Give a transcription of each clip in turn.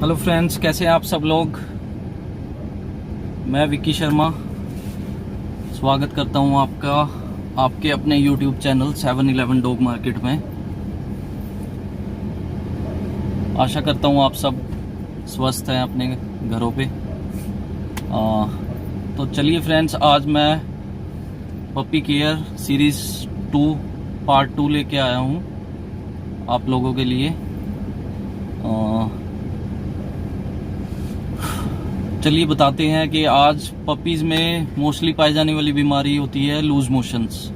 Hello friends, कैसे हैं आप सब लोग। मैं विक्की शर्मा स्वागत करता हूं आपका आपके अपने यूट्यूब चैनल 711 डॉग मार्केट में। आशा करता हूं आप सब स्वस्थ हैं अपने घरों पे। तो चलिए फ्रेंड्स, आज मैं पपी केयर सीरीज़ 2 पार्ट 2 लेके आया हूं आप लोगों के लिए। चलिए बताते हैं कि आज पपीज़ में मोस्टली पाई जाने वाली बीमारी होती है लूज मोशंस।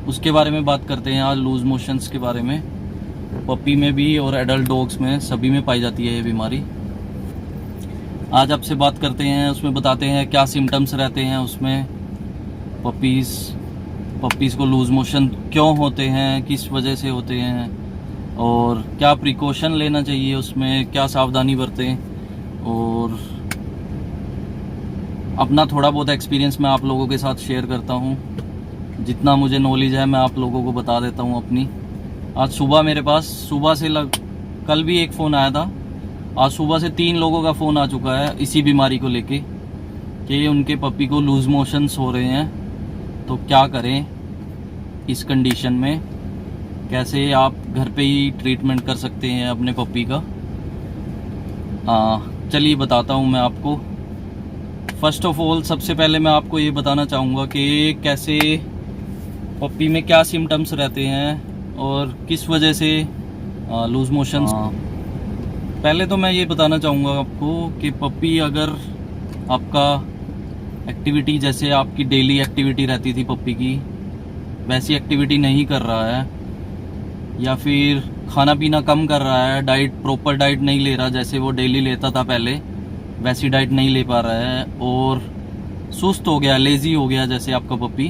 उसके बारे में बात करते हैं आज, लूज मोशंस के बारे में। पपी में भी और एडल्ट डॉग्स में सभी में पाई जाती है ये बीमारी। आज आपसे बात करते हैं, उसमें बताते हैं क्या सिम्टम्स रहते हैं उसमें। पपीज़ को लूज मोशन क्यों होते हैं, किस वजह से होते हैं, और क्या प्रिकॉशन लेना चाहिए उसमें, क्या सावधानी बरतें। और अपना थोड़ा बहुत एक्सपीरियंस मैं आप लोगों के साथ शेयर करता हूँ। जितना मुझे नॉलेज है मैं आप लोगों को बता देता हूँ अपनी। आज सुबह मेरे पास कल भी एक फ़ोन आया था। आज सुबह से 3 लोगों का फ़ोन आ चुका है इसी बीमारी को लेके कि उनके पपी को लूज मोशंस हो रहे हैं। तो क्या करें इस कंडीशन में, कैसे आप घर पे ही ट्रीटमेंट कर सकते हैं अपने पपी का। चलिए बताता हूँ मैं आपको। फर्स्ट ऑफ ऑल, सबसे पहले मैं आपको ये बताना चाहूँगा कि कैसे पपी में क्या सिम्टम्स रहते हैं और किस वजह से लूज मोशंस। पहले तो मैं ये बताना चाहूँगा आपको कि पपी अगर आपका एक्टिविटी, जैसे आपकी डेली एक्टिविटी रहती थी पपी की, वैसी एक्टिविटी नहीं कर रहा है, या फिर खाना पीना कम कर रहा है, प्रॉपर डाइट नहीं ले रहा जैसे वो डेली लेता था पहले, वैसी डाइट नहीं ले पा रहा है, और सुस्त हो गया, लेज़ी हो गया जैसे आपका पपी,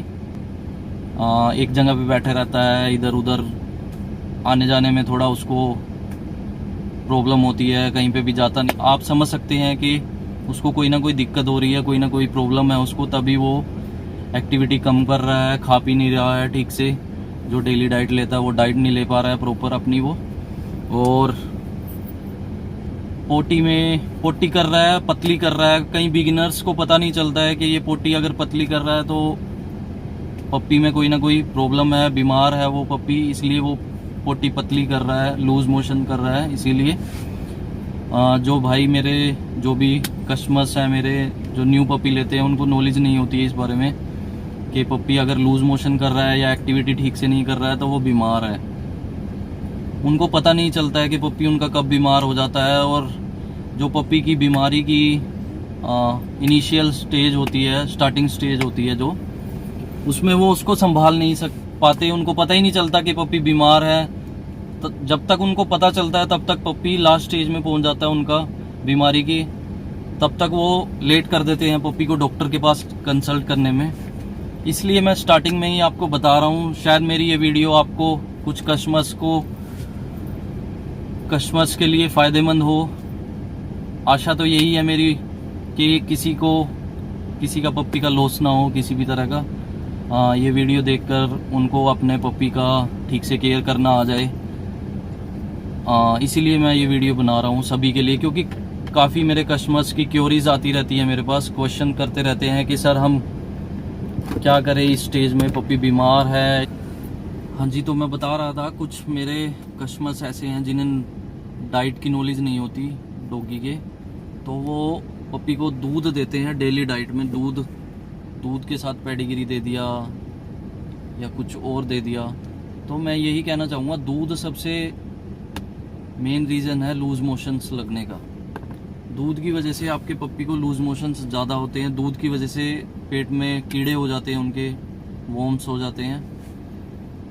एक जगह पे बैठे रहता है, इधर उधर आने जाने में थोड़ा उसको प्रॉब्लम होती है, कहीं पे भी जाता नहीं। आप समझ सकते हैं कि उसको कोई ना कोई दिक्कत हो रही है, कोई ना कोई प्रॉब्लम है उसको, तभी वो एक्टिविटी कम कर रहा है, खा पी नहीं रहा है ठीक से। जो डेली डाइट लेता है वो डाइट नहीं ले पा रहा है प्रॉपर अपनी वो, और पोटी कर रहा है, पतली कर रहा है। कई बिगिनर्स को पता नहीं चलता है कि ये पोटी अगर पतली कर रहा है तो पप्पी में कोई ना कोई प्रॉब्लम है, बीमार है वो पप्पी, इसलिए वो पोटी पतली कर रहा है, लूज मोशन कर रहा है। इसीलिए जो भाई मेरे, जो भी कस्टमर्स हैं मेरे, जो न्यू पपी लेते हैं, उनको नॉलेज नहीं होती है इस बारे में कि पप्पी अगर लूज मोशन कर रहा है या एक्टिविटी ठीक से नहीं कर रहा है तो वो बीमार है। उनको पता नहीं चलता है कि पप्पी उनका कब बीमार हो जाता है। और जो पप्पी की बीमारी की इनिशियल स्टेज होती है, स्टार्टिंग स्टेज होती है जो, उसमें वो उसको संभाल नहीं पाते, उनको पता ही नहीं चलता कि पप्पी बीमार है। तो जब तक उनको पता चलता है तब तक पप्पी लास्ट स्टेज में पहुंच जाता है उनका बीमारी की, तब तक वो लेट कर देते हैं पप्पी को डॉक्टर के पास कंसल्ट करने में। इसलिए मैं स्टार्टिंग में ही आपको बता रहा हूँ। शायद मेरी ये वीडियो आपको कुछ कस्टमर्स के लिए फ़ायदेमंद हो। आशा तो यही है मेरी कि किसी का पप्पी का लॉस ना हो किसी भी तरह का। ये वीडियो देखकर उनको अपने पप्पी का ठीक से केयर करना आ जाए। इसीलिए मैं ये वीडियो बना रहा हूँ सभी के लिए, क्योंकि काफ़ी मेरे कस्टमर्स की क्योरीज आती रहती है मेरे पास, क्वेश्चन करते रहते हैं कि सर हम क्या करें इस स्टेज में, पप्पी बीमार है। हाँ जी, तो मैं बता रहा था, कुछ मेरे कस्टमर्स ऐसे हैं जिन्हें डाइट की नॉलेज नहीं होती डॉगी के, तो वो पप्पी को दूध देते हैं डेली डाइट में। दूध के साथ पेडिग्री दे दिया या कुछ और दे दिया। तो मैं यही कहना चाहूँगा, दूध सबसे मेन रीज़न है लूज मोशंस लगने का। दूध की वजह से आपके पप्पी को लूज मोशंस ज़्यादा होते हैं। दूध की वजह से पेट में कीड़े हो जाते हैं, उनके वॉर्म्स हो जाते हैं,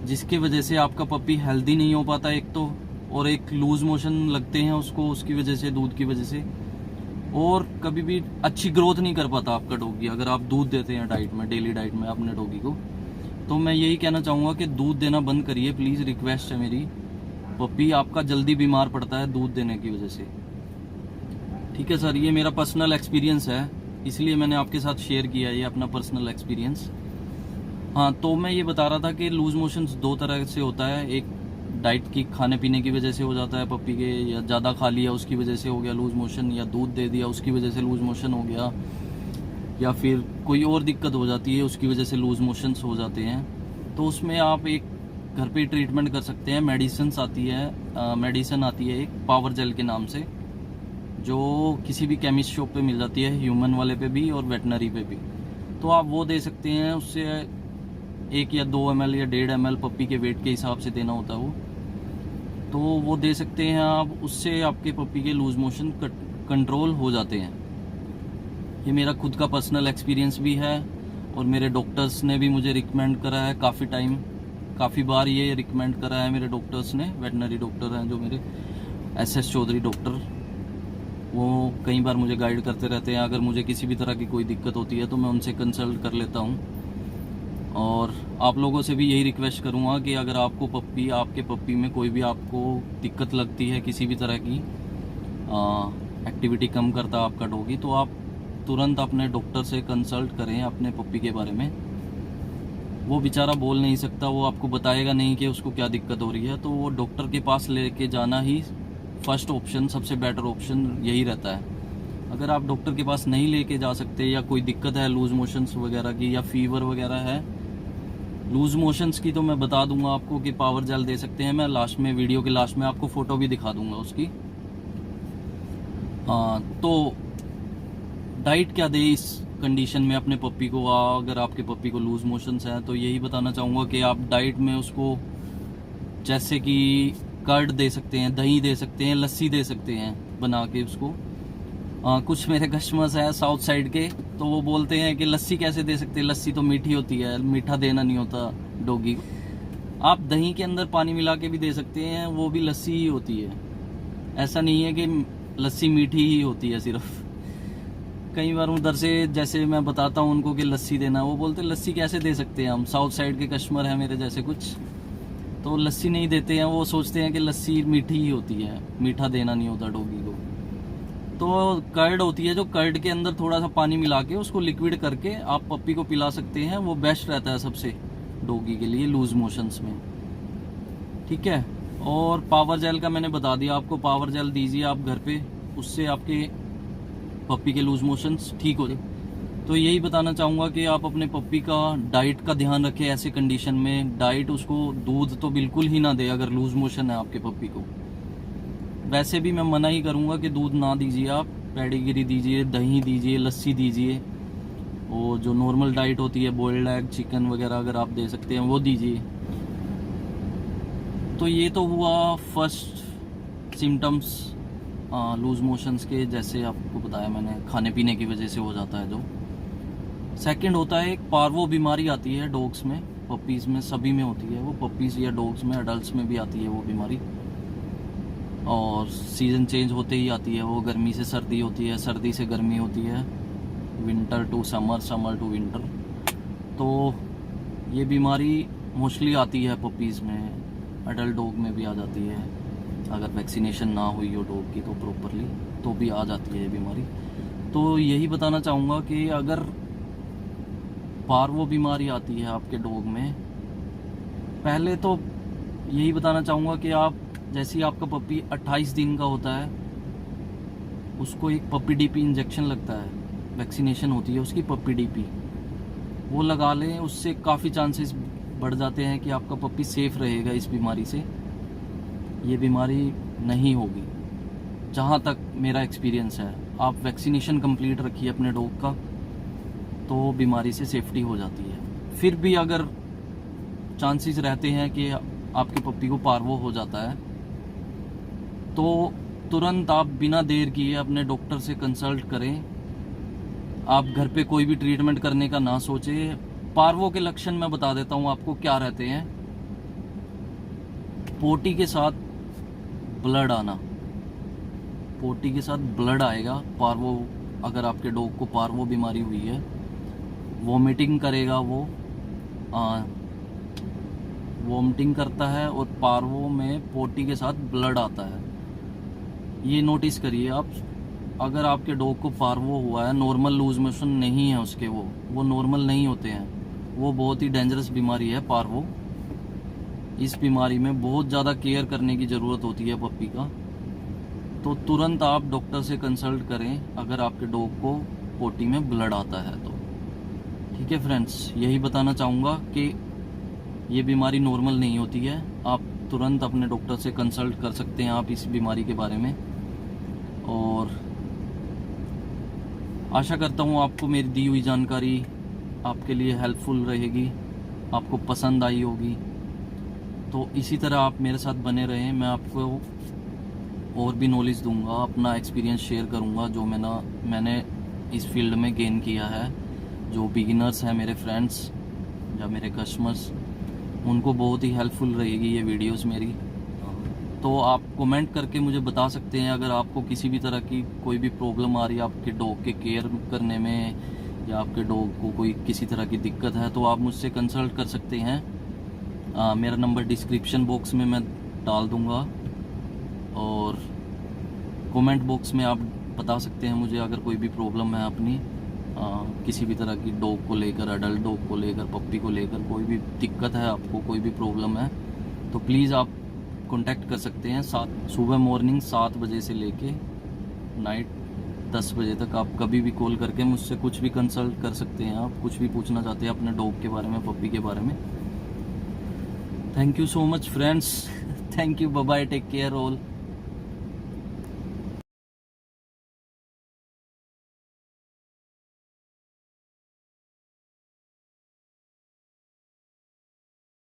जिसकी वजह से आपका पप्पी हेल्दी नहीं हो पाता एक तो, और एक लूज मोशन लगते हैं उसको, उसकी वजह से, दूध की वजह से। और कभी भी अच्छी ग्रोथ नहीं कर पाता आपका डॉगी अगर आप दूध देते हैं डाइट में, डेली डाइट में अपने डॉगी को। तो मैं यही कहना चाहूँगा कि दूध देना बंद करिए प्लीज़, रिक्वेस्ट है मेरी। पप्पी आपका जल्दी बीमार पड़ता है दूध देने की वजह से। ठीक है सर, ये मेरा पर्सनल एक्सपीरियंस है, इसलिए मैंने आपके साथ शेयर किया ये अपना पर्सनल एक्सपीरियंस। हाँ, तो मैं ये बता रहा था कि लूज मोशंस 2 तरह से होता है। एक डाइट की खाने पीने की वजह से हो जाता है पप्पी के, या ज़्यादा खा लिया उसकी वजह से हो गया लूज़ मोशन, या दूध दे दिया उसकी वजह से लूज़ मोशन हो गया, या फिर कोई और दिक्कत हो जाती है उसकी वजह से लूज़ मोशंस हो जाते हैं, तो उसमें आप एक घर पे ट्रीटमेंट कर सकते हैं। मेडिसिन आती है एक पावर जेल के नाम से, जो किसी भी केमिस्ट शॉप पे मिल जाती है, ह्यूमन वाले पे भी और वेटनरी पे भी। तो आप वो दे सकते हैं। उससे 1 या 2 ml या 1.5 ml पप्पी के वेट के हिसाब से देना होता है वो, तो वो दे सकते हैं आप। उससे आपके पप्पी के लूज़ मोशन कंट्रोल हो जाते हैं। ये मेरा खुद का पर्सनल एक्सपीरियंस भी है, और मेरे डॉक्टर्स ने भी मुझे रिकमेंड करा है काफ़ी बार ये रिकमेंड करा है मेरे डॉक्टर्स ने। वेटनरी डॉक्टर हैं जो मेरे SS चौधरी डॉक्टर, वो कई बार मुझे गाइड करते रहते हैं। अगर मुझे किसी भी तरह की कोई दिक्कत होती है तो मैं उनसे कंसल्ट कर लेता हूँ। और आप लोगों से भी यही रिक्वेस्ट करूँगा कि अगर आपको आपके पप्पी में कोई भी आपको दिक्कत लगती है, किसी भी तरह की एक्टिविटी कम करता है आपका डॉगी, तो आप तुरंत अपने डॉक्टर से कंसल्ट करें अपने पप्पी के बारे में। वो बेचारा बोल नहीं सकता, वो आपको बताएगा नहीं कि उसको क्या दिक्कत हो रही है, तो वो डॉक्टर के पास लेके जाना ही फर्स्ट ऑप्शन, सबसे बेटर ऑप्शन यही रहता है। अगर आप डॉक्टर के पास नहीं लेके जा सकते, या कोई दिक्कत है लूज़ मोशंस वगैरह की, या फीवर वगैरह है लूज़ मोशंस की, तो मैं बता दूंगा आपको कि पावर जेल दे सकते हैं। मैं लास्ट में, वीडियो के लास्ट में आपको फ़ोटो भी दिखा दूंगा उसकी। तो डाइट क्या दे इस कंडीशन में अपने पप्पी को? अगर आपके पप्पी को लूज़ मोशंस हैं तो यही बताना चाहूँगा कि आप डाइट में उसको जैसे कि कर्ड दे सकते हैं, दही दे सकते हैं, लस्सी दे सकते हैं बना के उसको। कुछ मेरे कस्टमर्स हैं साउथ साइड के, तो वो बोलते हैं कि लस्सी कैसे दे सकते हैं, लस्सी तो मीठी होती है, मीठा देना नहीं होता डॉगी को। आप दही के अंदर पानी मिला के भी दे सकते हैं, वो भी लस्सी ही होती है। ऐसा नहीं है कि लस्सी मीठी ही होती है सिर्फ। कई बार उधर से जैसे मैं बताता हूँ उनको कि लस्सी देना, वो बोलते लस्सी कैसे दे सकते हैं हम। साउथ साइड के कस्टमर हैं मेरे जैसे कुछ, तो लस्सी नहीं देते हैं। वो सोचते हैं कि लस्सी मीठी ही होती है, मीठा देना नहीं होता डॉगी को। तो कर्ड होती है, जो कर्ड के अंदर थोड़ा सा पानी मिला के उसको लिक्विड करके आप पप्पी को पिला सकते हैं। वो बेस्ट रहता है सबसे डॉगी के लिए लूज मोशंस में, ठीक है। और पावर जेल का मैंने बता दिया आपको, पावर जेल दीजिए आप घर पे, उससे आपके पप्पी के लूज मोशंस ठीक हो जाए। तो यही बताना चाहूँगा कि आप अपने पप्पी का डाइट का ध्यान रखें ऐसे कंडीशन में। डाइट उसको दूध तो बिल्कुल ही ना दे अगर लूज मोशन है आपके पप्पी को। वैसे भी मैं मना ही करूँगा कि दूध ना दीजिए, आप पेडिग्री दीजिए, दही दीजिए, लस्सी दीजिए। वो जो नॉर्मल डाइट होती है, बॉइल्ड एग, चिकन वगैरह अगर आप दे सकते हैं वो दीजिए। तो ये तो हुआ फर्स्ट सिम्टम्स लूज मोशंस के, जैसे आपको बताया मैंने, खाने पीने की वजह से हो जाता है। जो सेकंड होता है, एक पार्वो बीमारी आती है डॉग्स में, पपीज़ में, सभी में होती है वो, पपीज़ या डॉग्स में, अडल्ट में भी आती है वो बीमारी। और सीज़न चेंज होते ही आती है वो। गर्मी से सर्दी होती है, सर्दी से गर्मी होती है, winter to summer, summer to winter. तो ये बीमारी मोस्टली आती है पपीज़ में, अडल्ट डॉग में भी आ जाती है। अगर वैक्सीनेशन ना हुई हो डॉग की तो प्रॉपरली, तो भी आ जाती है ये बीमारी। तो यही बताना चाहूँगा कि अगर पार्वो बीमारी आती है आपके डॉग में, पहले तो यही बताना चाहूँगा कि आप, जैसे ही आपका पपी 28 दिन का होता है, उसको एक पपी डीपी इंजेक्शन लगता है, वैक्सीनेशन होती है उसकी, पपी डीपी, वो लगा लें। उससे काफ़ी चांसेस बढ़ जाते हैं कि आपका पपी सेफ रहेगा इस बीमारी से। ये बीमारी नहीं होगी, जहाँ तक मेरा एक्सपीरियंस है। आप वैक्सीनेशन कंप्लीट रखिए अपने डॉग का, तो बीमारी से सेफ्टी हो जाती है। फिर भी अगर चांसेस रहते हैं कि आपके पप्पी को पार्वो हो जाता है, तो तुरंत आप बिना देर किए अपने डॉक्टर से कंसल्ट करें। आप घर पे कोई भी ट्रीटमेंट करने का ना सोचें। पार्वो के लक्षण मैं बता देता हूँ आपको क्या रहते हैं। पोटी के साथ ब्लड आना, पोटी के साथ ब्लड आएगा पार्वो, अगर आपके डॉग को पार्वो बीमारी हुई है। वॉमिटिंग करेगा वो, वॉमिटिंग करता है, और पार्वो में पोटी के साथ ब्लड आता है। ये नोटिस करिए आप। अगर आपके डॉग को पार्वो हुआ है, नॉर्मल लूज मोशन नहीं है उसके, वो नॉर्मल नहीं होते हैं, वो बहुत ही डेंजरस बीमारी है पार्वो। इस बीमारी में बहुत ज़्यादा केयर करने की ज़रूरत होती है पप्पी का। तो तुरंत आप डॉक्टर से कंसल्ट करें अगर आपके डॉग को पोटी में ब्लड आता है तो। ठीक है फ्रेंड्स, यही बताना चाहूँगा कि ये बीमारी नॉर्मल नहीं होती है। आप तुरंत अपने डॉक्टर से कंसल्ट कर सकते हैं आप इस बीमारी के बारे में। और आशा करता हूँ आपको मेरी दी हुई जानकारी आपके लिए हेल्पफुल रहेगी, आपको पसंद आई होगी। तो इसी तरह आप मेरे साथ बने रहें, मैं आपको और भी नॉलेज दूंगा, अपना एक्सपीरियंस शेयर करूंगा जो मैंने इस फील्ड में गेन किया है। जो बिगिनर्स हैं मेरे फ्रेंड्स या मेरे कस्टमर्स, उनको बहुत ही हेल्पफुल रहेगी ये वीडियोस मेरी। तो आप कमेंट करके मुझे बता सकते हैं अगर आपको किसी भी तरह की कोई भी प्रॉब्लम आ रही है आपके डॉग के केयर करने में, या आपके डॉग को कोई किसी तरह की दिक्कत है, तो आप मुझसे कंसल्ट कर सकते हैं। मेरा नंबर डिस्क्रिप्शन बॉक्स में मैं डाल दूंगा, और कमेंट बॉक्स में आप बता सकते हैं मुझे अगर कोई भी प्रॉब्लम है अपनी, किसी भी तरह की डॉग को लेकर, अडल्ट डॉग को लेकर, पप्पी को लेकर कोई भी दिक्कत है आपको, कोई भी प्रॉब्लम है, तो प्लीज़ आप कांटेक्ट कर सकते हैं। सुबह मॉर्निंग 7 बजे से लेके नाइट 10 बजे तक आप कभी भी कॉल करके मुझसे कुछ भी कंसल्ट कर सकते हैं। आप कुछ भी पूछना चाहते हैं अपने डॉग के बारे में, पप्पी के बारे में। Thank you so much friends, thank you, bye bye, take care all.